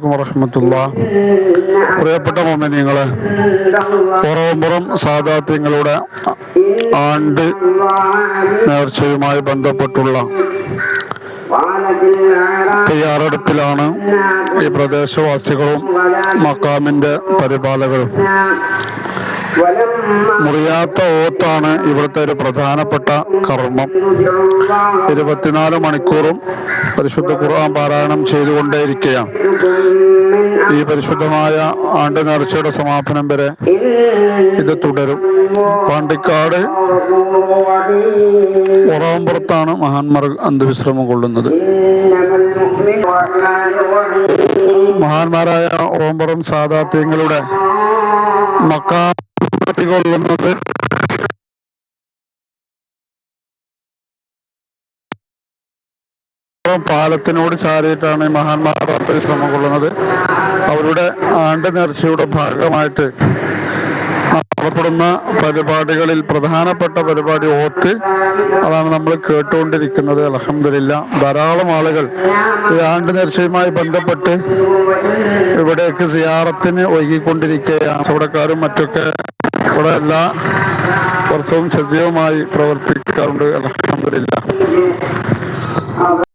വറഹ്മത്തുള്ളാഹ്. പ്രിയപ്പെട്ട മുഅ്മിനീങ്ങളെ, പുറം സാദാത്യങ്ങളുടെ ആണ്ട് നേർച്ചയുമായി ബന്ധപ്പെട്ടുള്ള തയ്യാറെടുപ്പിലാണ് ഈ പ്രദേശവാസികളും മക്കാമിന്റെ പരിപാലകരും. മുറിയാത്ത ഓത്താണ് ഇവിടുത്തെ ഒരു പ്രധാനപ്പെട്ട കർമ്മം. 24 മണിക്കൂറും പരിശുദ്ധ ഖുർആൻ പാരായണം ചെയ്തുകൊണ്ടേയിരിക്കുകയാണ്. ഈ പരിശുദ്ധമായ ആണ്ട് നേർച്ചയുടെ സമാപനം വരെ ഇത് തുടരും. പാണ്ടിക്കാട് ഒറാമ്പുറത്താണ് മഹാന്മാർ അന്ത്യവിശ്രമം കൊള്ളുന്നത്. മഹാന്മാരായ ഓമ്പുറം സാദാത്യങ്ങളുടെ മക്കാം കൊള്ളുന്നത് പാലത്തിനോട് ചാരിയിട്ടാണ് ഈ മഹാന്മാർ അന്ത്യവിശ്രമം കൊള്ളുന്നത്. അവരുടെ ആണ്ട് നേർച്ചയുടെ ഭാഗമായിട്ട് നടത്തപ്പെടുന്ന പരിപാടികളിൽ പ്രധാനപ്പെട്ട പരിപാടി ഓത്ത്. അതാണ് നമ്മൾ കേട്ടുകൊണ്ടിരിക്കുന്നത്. അൽഹംദുലില്ലാ, ധാരാളം ആളുകൾ ഈ ആണ്ട് നേർച്ചയുമായി ബന്ധപ്പെട്ട് ഇവിടേക്ക് സിയാറത്തിന് ഒഴുകിക്കൊണ്ടിരിക്കുകയാണ്. കച്ചവടക്കാരും മറ്റൊക്കെ ഇവിടെ എല്ലാ വർഷവും സജീവമായി പ്രവർത്തിക്കാറുണ്ട്. അൽഹംദുലില്ലാ.